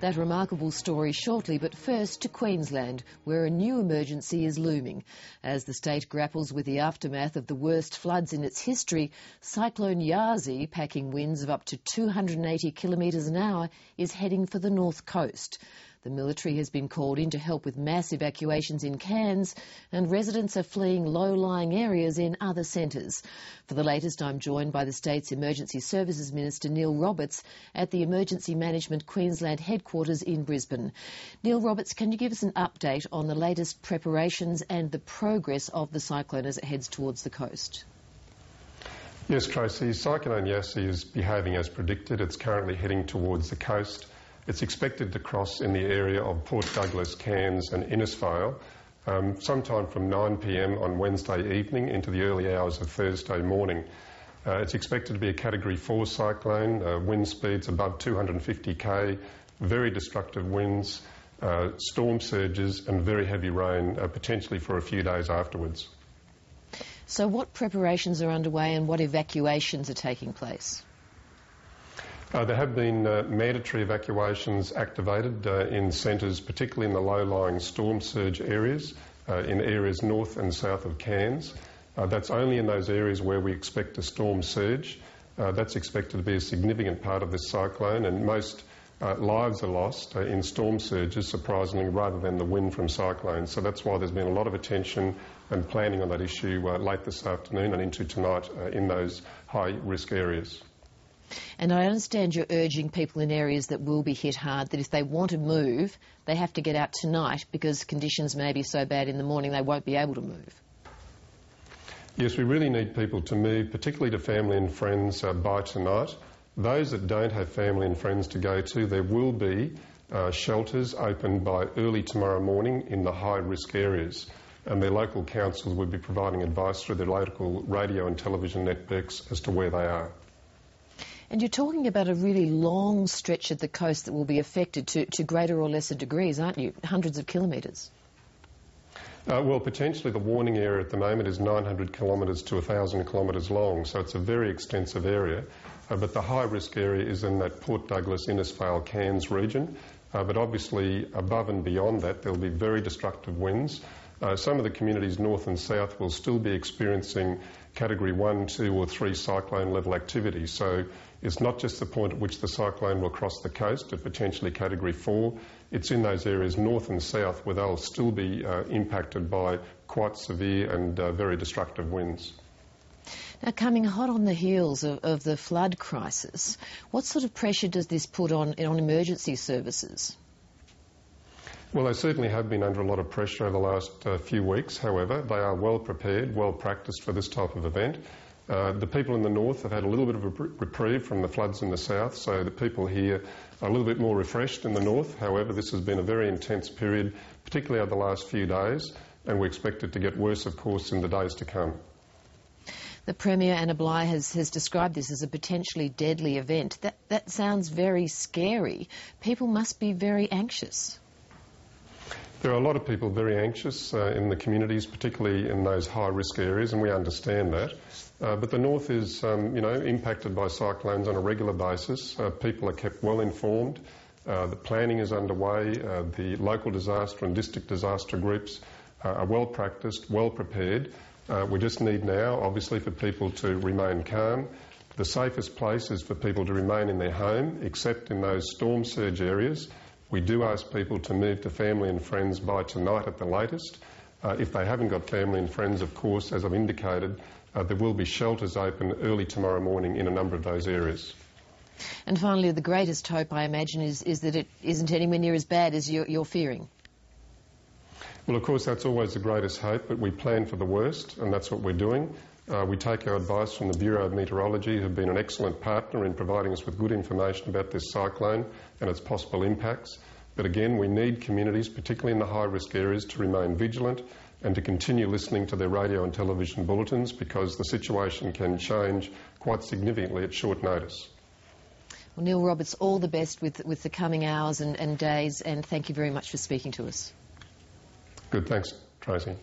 That remarkable story shortly, but first to Queensland, where a new emergency is looming. As the state grapples with the aftermath of the worst floods in its history, cyclone Yazi, packing winds of up to 280 kilometres an hour, is heading for the north coast. The military has been called in to help with mass evacuations in Cairns, and residents are fleeing low-lying areas in other centres. For the latest, I'm joined by the state's Emergency Services Minister Neil Roberts at the Emergency Management Queensland headquarters in Brisbane. Neil Roberts, can you give us an update on the latest preparations and the progress of the cyclone as it heads towards the coast? Yes, Tracy. Cyclone Yazi is behaving as predicted. It's currently heading towards the coast. It's expected to cross in the area of Port Douglas, Cairns and Innisfail sometime from 9 p.m. on Wednesday evening into the early hours of Thursday morning. It's expected to be a Category 4 cyclone, wind speeds above 250 k, very destructive winds, storm surges and very heavy rain, potentially for a few days afterwards. So what preparations are underway and what evacuations are taking place? There have been mandatory evacuations activated in centres, particularly in the low-lying storm surge areas, in areas north and south of Cairns. That's only in those areas where we expect a storm surge. That's expected to be a significant part of this cyclone, and most lives are lost in storm surges, surprisingly, rather than the wind from cyclones. So that's why there's been a lot of attention and planning on that issue late this afternoon and into tonight in those high-risk areas. And I understand you're urging people in areas that will be hit hard that if they want to move, they have to get out tonight because conditions may be so bad in the morning they won't be able to move. Yes, we really need people to move, particularly to family and friends, by tonight. Those that don't have family and friends to go to, there will be shelters opened by early tomorrow morning in the high-risk areas, and their local councils will be providing advice through their local radio and television networks as to where they are. And you're talking about a really long stretch of the coast that will be affected to greater or lesser degrees, aren't you? Hundreds of kilometres. Well, potentially the warning area at the moment is 900 kilometres to 1,000 kilometres long, so it's a very extensive area. But the high-risk area is in that Port Douglas, Innisfail, Cairns region. But obviously, above and beyond that, there'll be very destructive winds. Some of the communities north and south will still be experiencing Category 1, 2 or 3 cyclone level activity. So it's not just the point at which the cyclone will cross the coast at potentially Category 4. It's in those areas north and south where they'll still be impacted by quite severe and very destructive winds. Now, coming hot on the heels of the flood crisis, what sort of pressure does this put on emergency services? Well, they certainly have been under a lot of pressure over the last few weeks. However, they are well prepared, well practised for this type of event. The people in the north have had a little bit of a reprieve from the floods in the south, so the people here are a little bit more refreshed in the north. However, this has been a very intense period, particularly over the last few days, and we expect it to get worse, of course, in the days to come. The Premier, Anna Bligh, has described this as a potentially deadly event. That sounds very scary. People must be very anxious. There are a lot of people very anxious in the communities, particularly in those high-risk areas, and we understand that. But the north is, impacted by cyclones on a regular basis. People are kept well informed. The planning is underway. The local disaster and district disaster groups are well practised, well prepared. We just need now, obviously, for people to remain calm. The safest place is for people to remain in their home, except in those storm surge areas. We do ask people to move to family and friends by tonight at the latest. If they haven't got family and friends, of course, as I've indicated, there will be shelters open early tomorrow morning in a number of those areas. And finally, the greatest hope, I imagine, is that it isn't anywhere near as bad as you're fearing. Well, of course, that's always the greatest hope, but we plan for the worst, and that's what we're doing. We take our advice from the Bureau of Meteorology, who've been an excellent partner in providing us with good information about this cyclone and its possible impacts. But again, we need communities, particularly in the high-risk areas, to remain vigilant and to continue listening to their radio and television bulletins because the situation can change quite significantly at short notice. Well, Neil Roberts, all the best with the coming hours and days, and thank you very much for speaking to us. Good, thanks, Tracy.